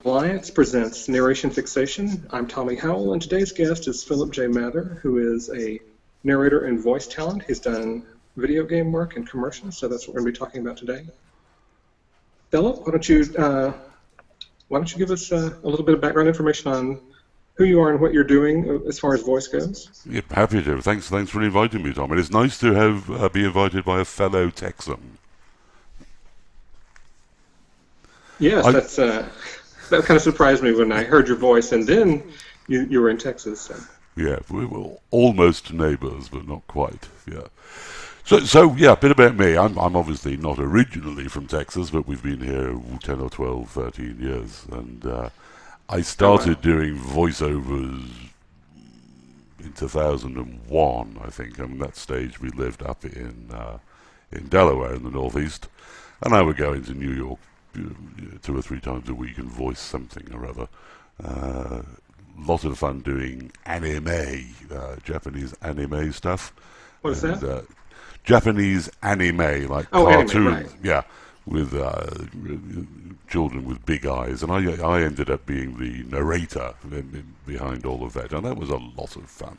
Alliance presents Narration Fixation. I'm Tommy Howell, and today's guest is Phillip J. Mather, who is a narrator and voice talent. He's done video game work and commercials, so that's what we're going to be talking about today. Phillip, why don't you give us a little bit of background information on who you are and what you're doing as far as voice goes? Yep, happy to. Thanks for inviting me, Tom. It's nice to have be invited by a fellow Texan. Yes, that kind of surprised me when I heard your voice, and then you were in Texas. So. Yeah, we were almost neighbours, but not quite. Yeah. So yeah, a bit about me. I'm obviously not originally from Texas, but we've been here 10 or 12, 13 years, and I started doing voiceovers in 2001, I think. And at that stage, we lived up in Delaware in the Northeast, and I would go into New York 2 or 3 times a week and voice something or other. Lot of fun doing anime, Japanese anime stuff. What is that? Japanese anime, like cartoons. Anime, right. Yeah, with children with big eyes, and I ended up being the narrator behind all of that, and that was a lot of fun.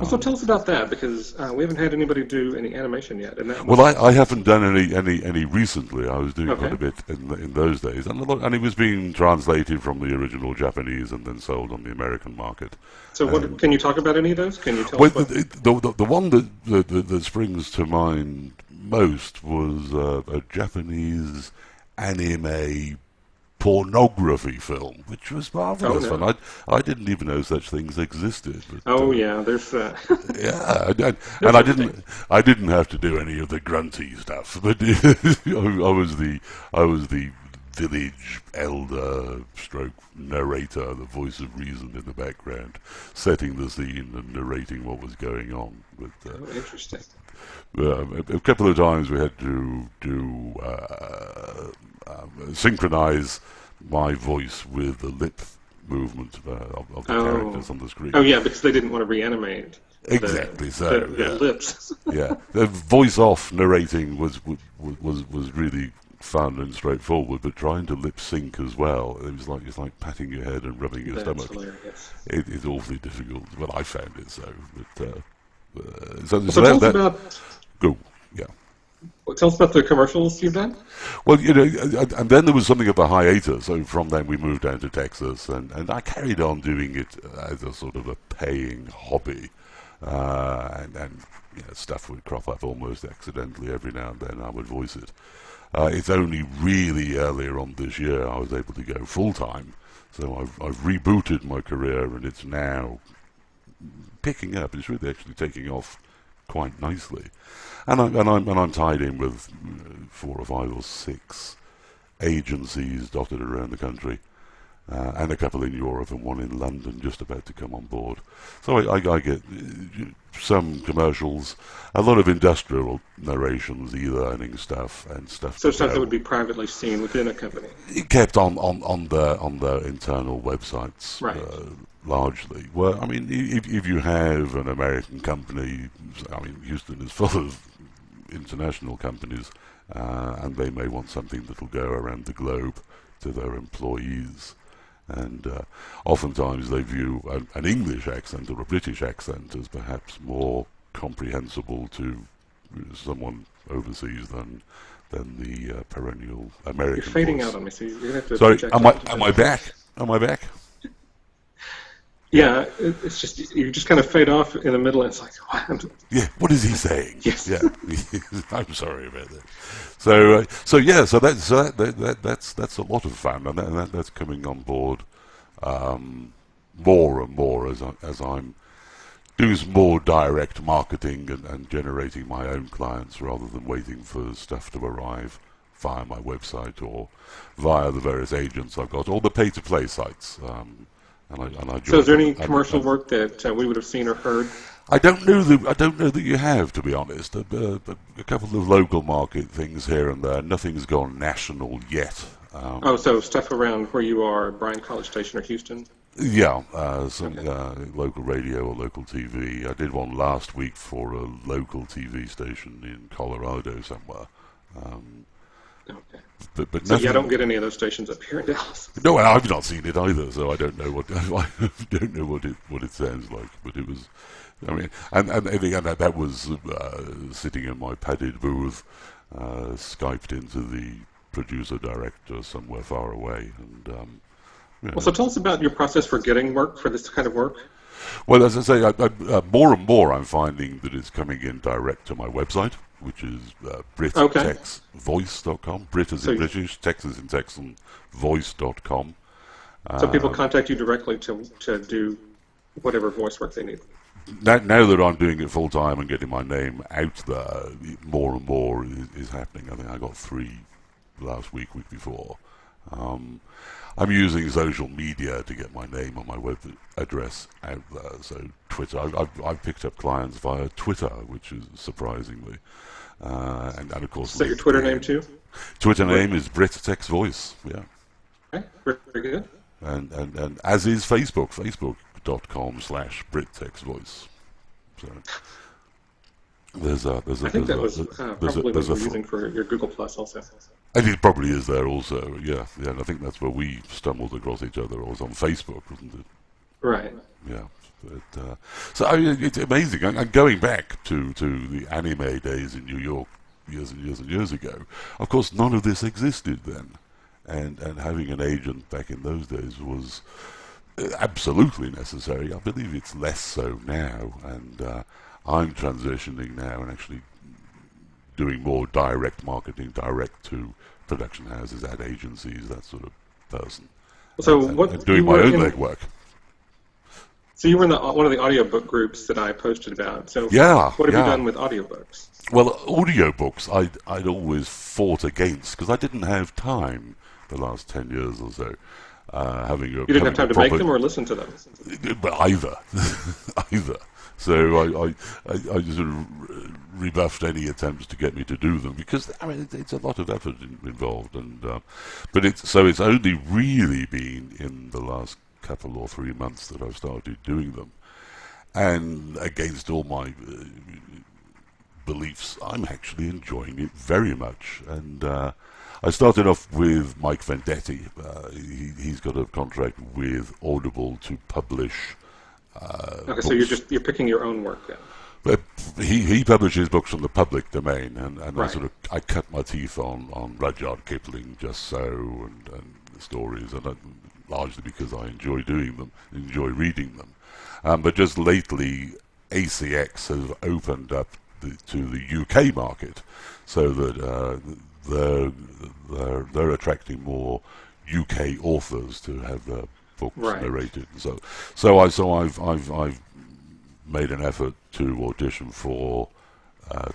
So tell us about that, because we haven't had anybody do any animation yet. And that well, I haven't done any recently. I was doing quite a bit in those days, and it was being translated from the original Japanese and then sold on the American market. So can you talk about any of those? Can you tell us what... The one that springs to mind most was a Japanese anime pornography film, which was marvelous fun. I didn't even know such things existed. But, there's yeah, and I didn't have to do any of the grunty stuff, but I was the village elder stroke narrator, the voice of reason in the background, setting the scene and narrating what was going on. But, interesting. A couple of times we had to synchronize my voice with the lip movement of the characters on the screen. Oh yeah, because they didn't want to reanimate. Exactly. The lips. Yeah, the voice-off narrating was really fun and straightforward, but trying to lip sync as well, it's like patting your head and rubbing your stomach. Hilarious. It's awfully difficult. Well, I found it so. But, so tell us about. Go. Yeah. Well, tell us about the commercials you've done. Well, and then there was something of a hiatus. So from then we moved down to Texas, and I carried on doing it as a sort of a paying hobby, and stuff would crop up almost accidentally every now and then. I would voice it. It's only really earlier on this year I was able to go full time. So I've rebooted my career, and it's now picking up. It's really actually taking off quite nicely, and I'm tied in with 4 or 5 or 6 agencies dotted around the country, and a couple in Europe and one in London just about to come on board. So I get some commercials, a lot of industrial narrations, e-learning stuff and stuff. So stuff that would be privately seen within a company. It kept on their internal websites. Right. Largely. Well, I mean, if you have an American company, I mean, Houston is full of international companies, and they may want something that will go around the globe to their employees. And oftentimes they view an English accent or a British accent as perhaps more comprehensible to someone overseas than the perennial American. You're fading voice. out on me, so you're going to have to. Sorry, am I back? Am I back? Yeah, it's just you just kind of fade off in the middle, and it's like, what? Yeah, what is he saying? Yes. Yeah, I'm sorry about that. So that's a lot of fun, and that's coming on board more and more as I'm doing some more direct marketing and generating my own clients rather than waiting for stuff to arrive via my website or via the various agents I've got, or the pay-to-play sites. So is there any commercial work that we would have seen or heard? I don't know that you have, to be honest. A couple of local market things here and there. Nothing's gone national yet. So stuff around where you are, Bryan College Station or Houston? Yeah, some local radio or local TV. I did one last week for a local TV station in Colorado somewhere. Okay. But So yeah, I nothing. don't get any of those stations up here in Dallas. No, I've not seen it either, so I don't know what I don't know what it sounds like. But it was, I mean, and again that was sitting in my padded booth, skyped into the producer director somewhere far away, and you Well, know. so tell us about your process for getting work for this kind of work. Well, as I say, more and more I'm finding that it's coming in direct to my website, which is Okay. brittexvoice.com. Brit as in So British, Tex as in Texan, voice.com. so people contact you directly to do whatever voice work they need. Now that I'm doing it full time and getting my name out there, more and more is happening. I think I got 3 last week before. Um, I'm using social media to get my name and my web address out there. So Twitter, I've picked up clients via Twitter, which is surprisingly, and of course Is that your Twitter name LinkedIn. too? Twitter name is BritTexVoice, yeah, Okay, very good. and as is Facebook, facebook.com/BritTexVoice. So there's a there's a I think there's that a was there's a probably what there's you a were using for your Google Plus also. and it probably is there also, yeah. And I think that's where we stumbled across each other. It was on Facebook, wasn't it? Right. Yeah. But, so I mean, it's amazing. And going back to the anime days in New York years and years and years ago, of course, none of this existed then. And having an agent back in those days was absolutely necessary. I believe it's less so now. And I'm transitioning now and actually doing more direct marketing, direct to production houses, ad agencies, that sort of person, So and what doing you my were own in? legwork. So you were in one of the audiobook groups that I posted about. So Yeah, what have you yeah. done with audiobooks? Well, audiobooks I'd always fought against because I didn't have time the last 10 years or so. Having You didn't have a time to make proper them or listen to them. but either, either. So I just sort of rebuffed any attempts to get me to do them because I mean it's a lot of effort involved, and but it's only really been in the last couple or 3 months that I've started doing them, and against all my beliefs, I'm actually enjoying it very much, and. I started off with Mike Vendetti. He's got a contract with Audible to publish Okay, so books. you're picking your own work then. But he publishes books from the public domain, and Right. I cut my teeth on Rudyard Kipling, Just So, and the stories, and largely because I enjoy doing them, enjoy reading them. But just lately, ACX has opened up to the UK market, so that they're attracting more UK authors to have their books Right. narrated. I've made an effort to audition for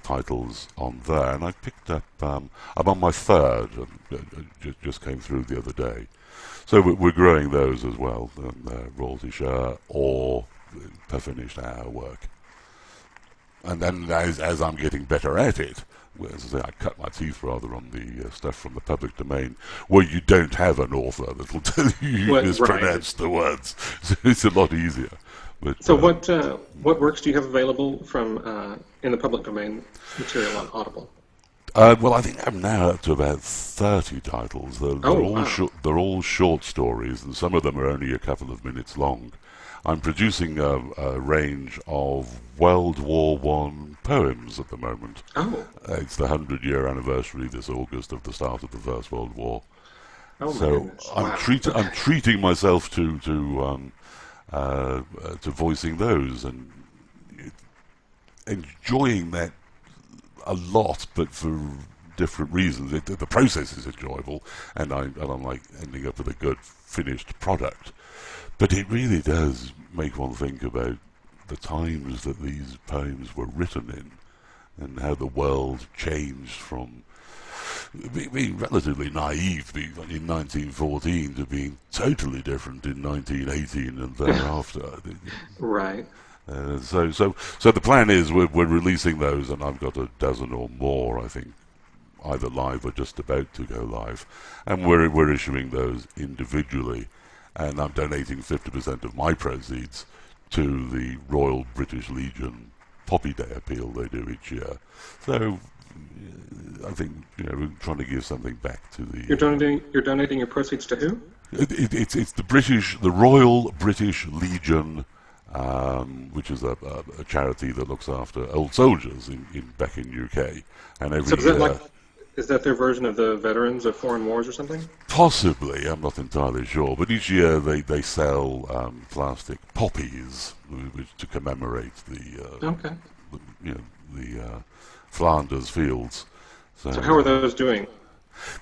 titles on there, and I picked up. I'm on my 3rd, just came through the other day. So we're growing those as well, royalty share or per finished hour work. And then as I'm getting better at it, well, as I say, I cut my teeth rather on the stuff from the public domain, where you don't have an author that will tell you you Right. mispronounced the words. So it's a lot easier. But So what works do you have available from in the public domain material on Audible? well, I think I'm now up to about 30 titles. They're Oh, all wow. they're all short stories, and some of them are only a couple of minutes long. I'm producing a range of World War One poems at the moment. Oh, It's the 100-year anniversary this August of the start of the First World War. oh my So goodness! I'm Wow. I'm treating myself to voicing those and enjoying that a lot, but for different reasons. The process is enjoyable, and I'm like ending up with a good finished product. But it really does make one think about the times that these poems were written in, and how the world changed from being relatively naive in 1914 to being totally different in 1918 and thereafter. Right. So the plan is we're releasing those, and I've got a dozen or more, I think, either live or just about to go live, and we're issuing those individually, and I'm donating 50% of my proceeds to the Royal British Legion Poppy Day appeal they do each year. So I think we're trying to give something back to the. You're donating your proceeds to who? It's the Royal British Legion, which is a charity that looks after old soldiers back in UK, and every year. Is that their version of the veterans of foreign wars or something? Possibly, I'm not entirely sure. But each year they sell plastic poppies to commemorate the Flanders fields. So how are those doing?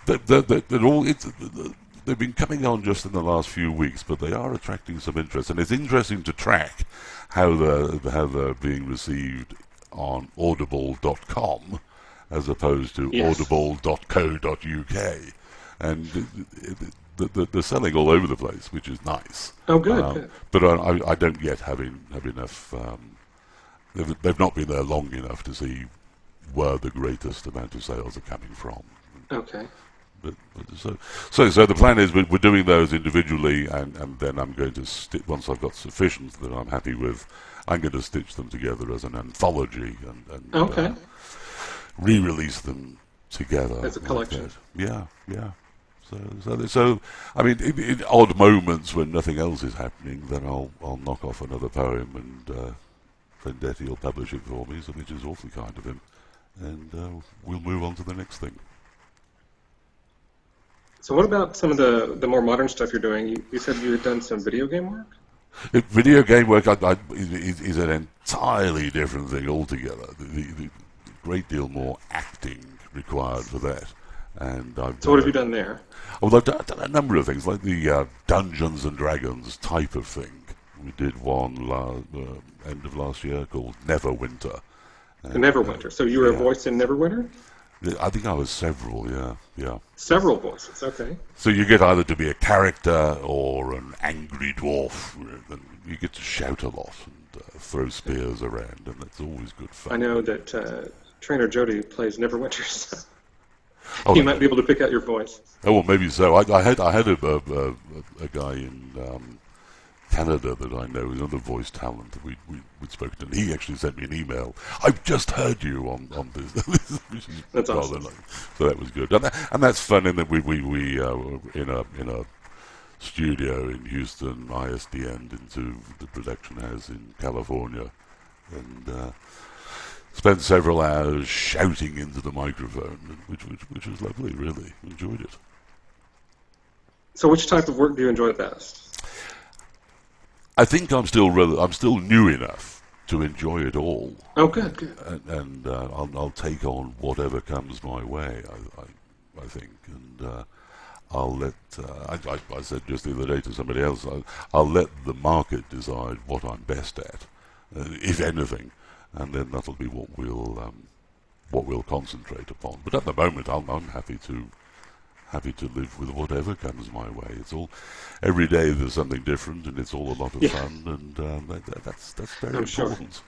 They've been coming on just in the last few weeks, but they are attracting some interest, and it's interesting to track how they're being received on Audible.com as opposed to audible.co.uk, and they're selling all over the place, which is nice. Oh, good. But I don't yet have enough. They've not been there long enough to see where the greatest amount of sales are coming from. Okay. So the plan is we're doing those individually, and then I'm going to once I've got sufficient that I'm happy with, I'm going to stitch them together as an anthology and re-release them together as a collection. Yeah. So I mean, in odd moments when nothing else is happening, then I'll knock off another poem, and Vendetti will publish it for me, which is awfully kind of him, and we'll move on to the next thing. So what about some of the more modern stuff you're doing? You said you had done some video game work? Video game work is an entirely different thing altogether. The great deal more acting required for that. And so what have you done there? Well, I've done a number of things, like the Dungeons and Dragons type of thing. We did one end of last year called Neverwinter. The Neverwinter. So you were a voice in Neverwinter? I think I was several, yeah. Several voices, okay. So you get either to be a character or an angry dwarf, and you get to shout a lot and throw spears around, and that's always good fun. I know that Trainer Jody plays Neverwinter, so he might be able to pick out your voice. Oh, well, maybe so. I had a guy in Canada that I know, another voice talent that we'd spoken to, and he actually sent me an email. I've just heard you on this. Which is that's awesome. So that was good, and that's fun. In that we were in a studio in Houston, ISD into the production house in California, and spent several hours shouting into the microphone, which was lovely. Really enjoyed it. So, which type of work do you enjoy best? I think I'm still new enough to enjoy it all. Oh, good. And I'll take on whatever comes my way. I think, and I'll let. I said just the other day to somebody else, I'll let the market decide what I'm best at, if anything, and then that'll be what we'll concentrate upon. But at the moment, I'm happy to live with whatever comes my way. It's all every day there's something different, and it's all a lot of fun, and that's very important. Sure.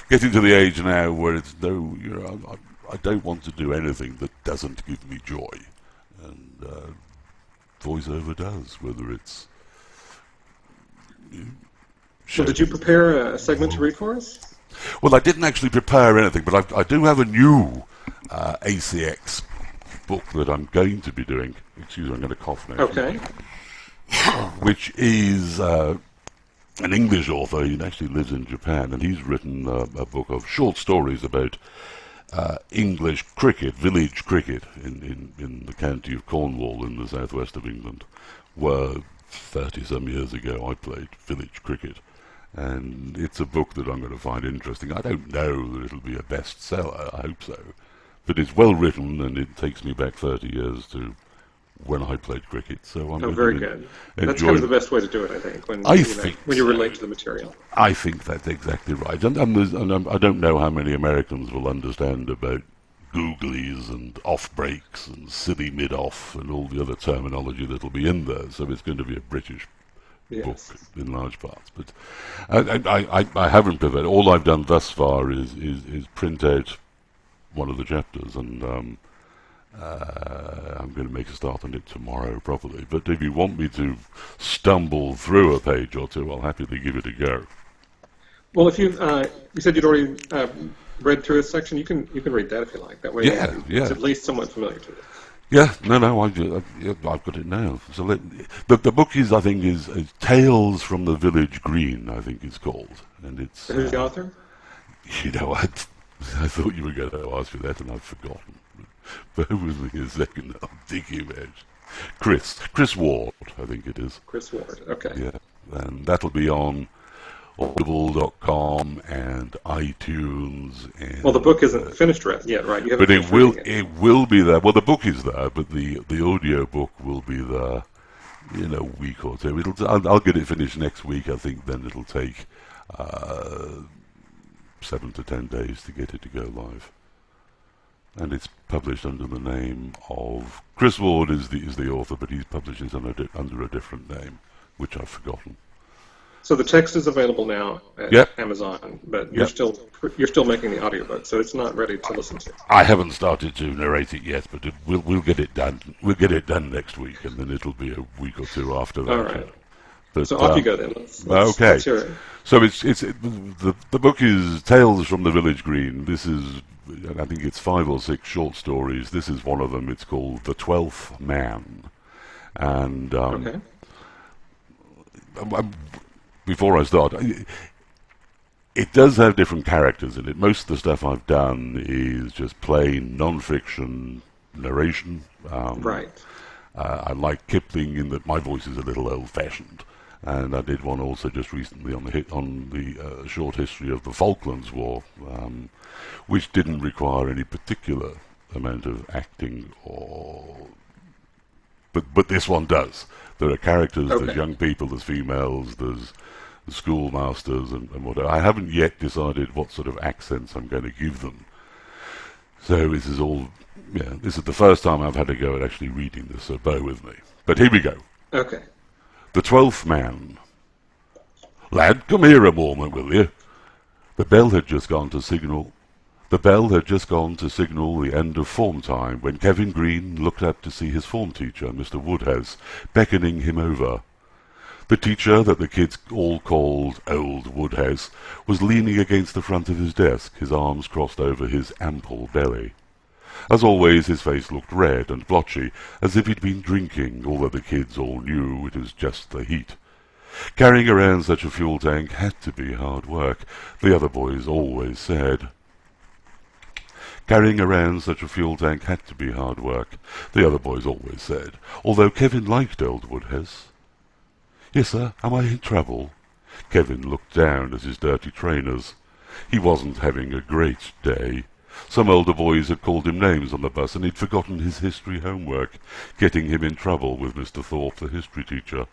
Getting to the age now where it's I don't want to do anything that doesn't give me joy, and voiceover does. Whether it's so, did you prepare a segment to read for us? Well, I didn't actually prepare anything, but I do have a new ACX book that I'm going to be doing. Excuse me, I'm going to cough now. Okay. Which is an English author. He actually lives in Japan, and he's written a book of short stories about English cricket, village cricket in the county of Cornwall in the southwest of England, where 30-some years ago I played village cricket. And it's a book that I'm going to find interesting. I don't know that it'll be a bestseller. I hope so. But it's well written, and it takes me back 30 years to when I played cricket. So I'm very good. That's kind of the best way to do it, I think, when you relate to the material. I think that's exactly right. And I don't know how many Americans will understand about googlies and off breaks and silly mid-off and all the other terminology that'll be in there. So it's going to be a British book in large parts. But I haven't prepared. All I've done thus far is print out one of the chapters, and I'm going to make a start on it tomorrow properly. But if you want me to stumble through a page or two, I'll happily give it a go. Well, if you said you'd already read through a section, you can read that if you like. That way, it's at least somewhat familiar to it. Yeah, no, I've got it now. So the book is, I think, is Tales from the Village Green, I think it's called, and it's. Who's the author? You know, I thought you were going to ask me that, and I've forgotten. Bear with me a second. I'll dig him out. Chris Ward, I think it is. Chris Ward. Okay. Yeah, and that'll be on Audible.com and iTunes. And, well, the book isn't finished yet, right? You haven't but it will be there. Well, the book is there, but the audio book will be there in a week or two. I'll get it finished next week, I think. Then it'll take 7 to 10 days to get it to go live. And it's published under the name of Chris Ward is the author, but he's published it under a different name, which I've forgotten. So the text is available now at Amazon, but you're still making the audiobook, so it's not ready to listen to. I haven't started to narrate it yet, but we'll get it done. We'll get it done next week, and then it'll be a week or two after that. All right. But, so off you go then. Okay. Let's hear it. So the book is Tales from the Village Green. This is, I think it's 5 or 6 short stories. This is one of them. It's called The 12th Man. And okay. Before I start, it does have different characters in it. Most of the stuff I've done is just plain non-fiction narration. Right. I like Kipling in that my voice is a little old-fashioned. And I did one also just recently on the short history of the Falklands War, which didn't require any particular amount of acting, but this one does. There are characters, there's young people, there's females, there's schoolmasters and whatever. I haven't yet decided what sort of accents I'm going to give them. So this is all, this is the first time I've had to go at actually reading this, so bear with me. But here we go. Okay. The 12th Man. Lad, come here a moment, will you? The bell had just gone to signal the end of form time when Kevin Green looked up to see his form teacher, Mr. Woodhouse, beckoning him over. The teacher that the kids all called Old Woodhouse was leaning against the front of his desk, his arms crossed over his ample belly. As always, his face looked red and blotchy, as if he'd been drinking, although the kids all knew it was just the heat. Carrying around such a fuel tank had to be hard work, the other boys always said. Carrying around such a fuel tank had to be hard work, the other boys always said, although Kevin liked Old Woodhouse. Yes, sir, am I in trouble? Kevin looked down at his dirty trainers. He wasn't having a great day. Some older boys had called him names on the bus, and he'd forgotten his history homework, getting him in trouble with Mr. Thorpe, the history teacher.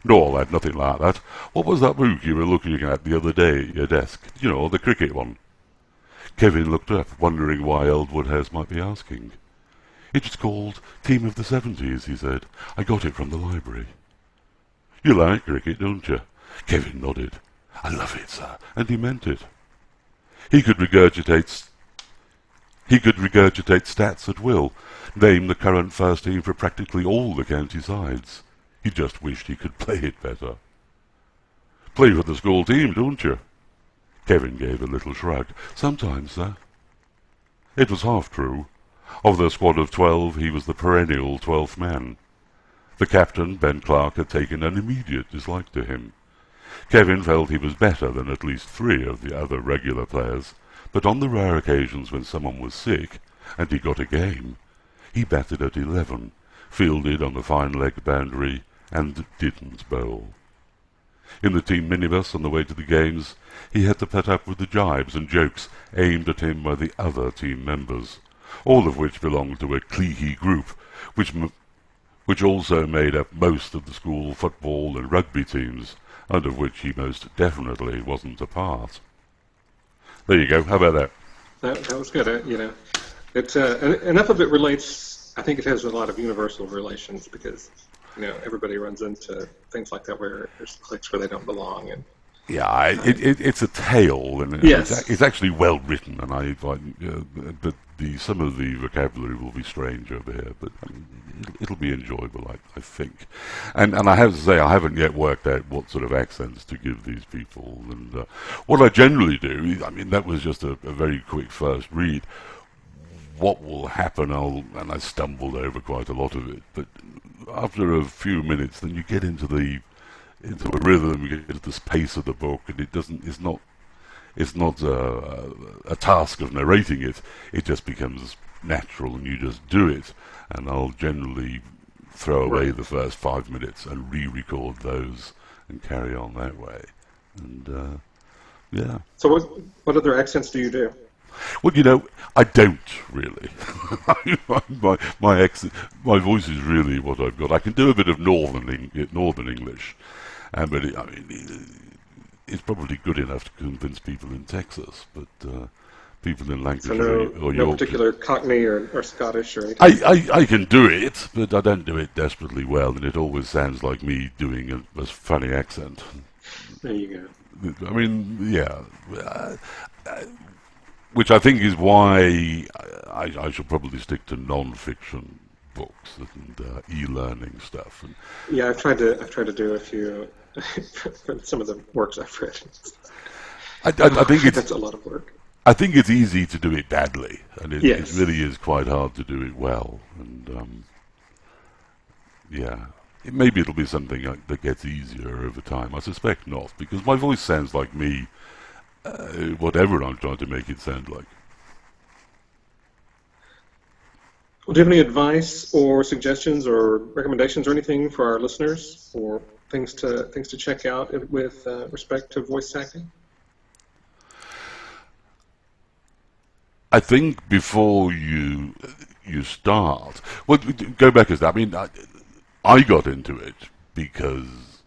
No, lad, nothing like that. What was that book you were looking at the other day at your desk? You know, the cricket one. Kevin looked up, wondering why Old Woodhouse might be asking. It was called Team of the 70s, he said. I got it from the library. You like cricket, don't you? Kevin nodded. I love it, sir, and he meant it. He could regurgitate stats at will, name the current first team for practically all the county sides. He just wished he could play it better. Play for the school team, don't you? Kevin gave a little shrug. Sometimes, sir. It was half true. Of the squad of 12, he was the perennial 12th man. The captain, Ben Clark, had taken an immediate dislike to him. Kevin felt he was better than at least 3 of the other regular players, but on the rare occasions when someone was sick, and he got a game, he batted at 11, fielded on the fine leg boundary, and didn't bowl. In the team minibus on the way to the games, he had to put up with the jibes and jokes aimed at him by the other team members, all of which belonged to a cliquey group, which also made up most of the school football and rugby teams, and of which he most definitely wasn't a part. There you go. How about that? That was good. It's enough of it relates. I think it has a lot of universal relations because everybody runs into things like that where there's cliques where they don't belong. And it's a tale, and yes. it's actually well written. And but some of the vocabulary will be strange over here, but I mean, it'll be enjoyable, I think. And I have to say, I haven't yet worked out what sort of accents to give these people. And what I generally do, I mean, that was just a very quick first read. What will happen, and I stumbled over quite a lot of it, but after a few minutes, then you get into a rhythm, you get into the pace of the book, and it's not a task of narrating it. It just becomes natural, and you just do it. And I'll generally throw away the first 5 minutes and re-record those and carry on that way. And yeah. So what other accents do you do? Well, I don't really. My voice is really what I've got. I can do a bit of northern English, but it's probably good enough to convince people in Texas. But people in Lancashire or no York, particular Cockney or Scottish or anything. I can do it, but I don't do it desperately well, and it always sounds like me doing a funny accent. There you go. I mean, yeah. Which I think is why I should probably stick to non-fiction books and e-learning stuff. And yeah, I've tried to do a few for some of the works I've read. I think that's a lot of work. I think it's easy to do it badly, and it Yes. really is quite hard to do it well. And yeah, maybe it'll be something that gets easier over time. I suspect not, because my voice sounds like me. Whatever I'm trying to make it sound like. Well, do you have any advice or suggestions or recommendations or anything for our listeners, or things to check out with respect to voice acting? I think before you start, well, go back as that. I mean, I got into it because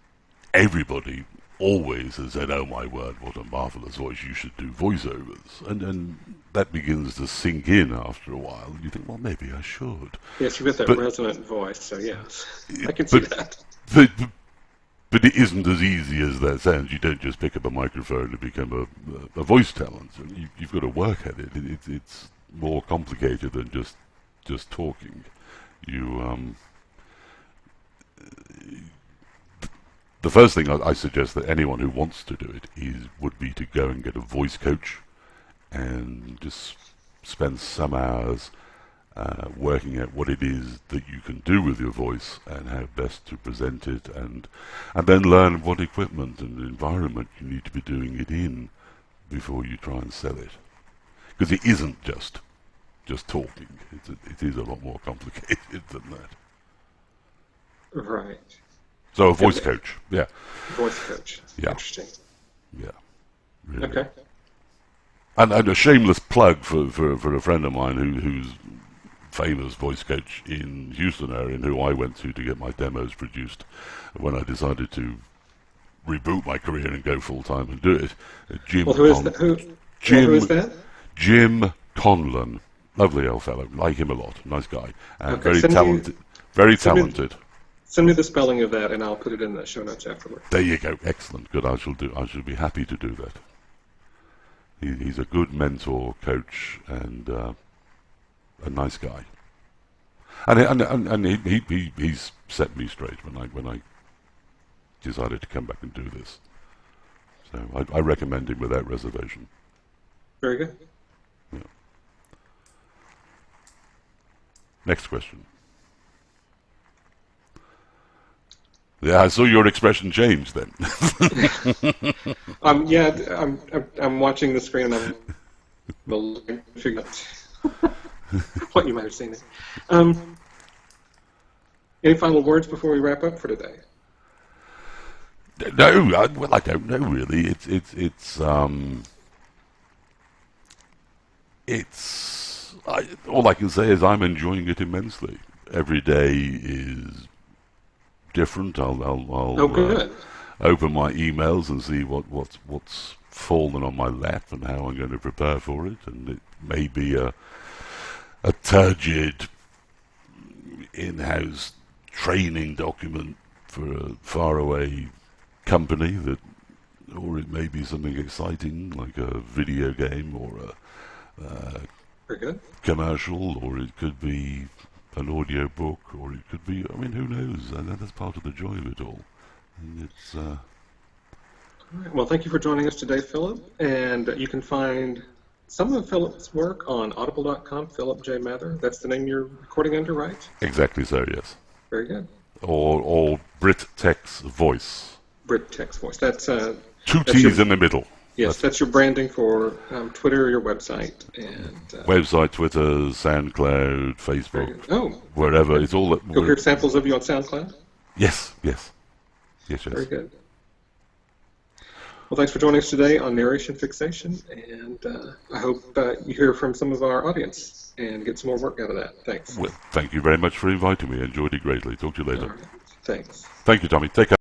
everybody always has said, "Oh my word, what a marvelous voice! You should do voiceovers," and that begins to sink in after a while, and you think, "Well, maybe I should." Yes, you've got that resonant voice, so yes, I can see that. But it isn't as easy as that sounds. You don't just pick up a microphone and become a voice talent. You've got to work at it. It's more complicated than just talking. The first thing I suggest that anyone who wants to do it would be to go and get a voice coach and just spend some hours working out what it is that you can do with your voice and how best to present it, and then learn what equipment and environment you need to be doing it in before you try and sell it. Because it isn't just talking. It is a lot more complicated than that. Right. So a voice coach, yeah. Voice coach. Yeah. Interesting. Yeah. Really. Okay. And a shameless plug for a friend of mine who's famous voice coach in Houston area, and who I went to get my demos produced when I decided to reboot my career and go full time and do it. Jim. Well, who is that? Jim Conlon, lovely old fellow, like him a lot, nice guy, and Okay, very talented. Send me the spelling of that, and I'll put it in the show notes afterward. There you go. Excellent. Good. I shall be happy to do that. He's a good mentor, coach, and a nice guy. And he's set me straight when I decided to come back and do this. So I recommend him without reservation. Very good. Yeah. Next question. Yeah, I saw your expression change then. I'm watching the screen and I'm figuring out what you might have seen. Any final words before we wrap up for today? No, I don't know really. All I can say is I'm enjoying it immensely. Every day is different. I'll open my emails and see what's fallen on my lap and how I'm going to prepare for it. And it may be a turgid in-house training document for a faraway company or it may be something exciting like a video game or Very good. commercial, or it could be an audiobook, or it could be, I mean, who knows? And that's part of the joy of it all. And it's... All right. Well, thank you for joining us today, Philip. And you can find some of Philip's work on audible.com, Phillip J. Mather. That's the name you're recording under, right? exactly so, yes. Very good. Or Brit Tex Voice. Brit Text Voice. That's Two T's in the middle. Yes, that's your branding for Twitter, your website, and Website, Twitter, SoundCloud, Facebook, oh, wherever. It's all that. you'll hear samples of you on SoundCloud. Yes. Very good. Well, thanks for joining us today on Narration Fixation, and I hope you hear from some of our audience and get some more work out of that. Thanks. Well, thank you very much for inviting me. I enjoyed it greatly. Talk to you later. All right. Thanks. Thank you, Tommy. Take care.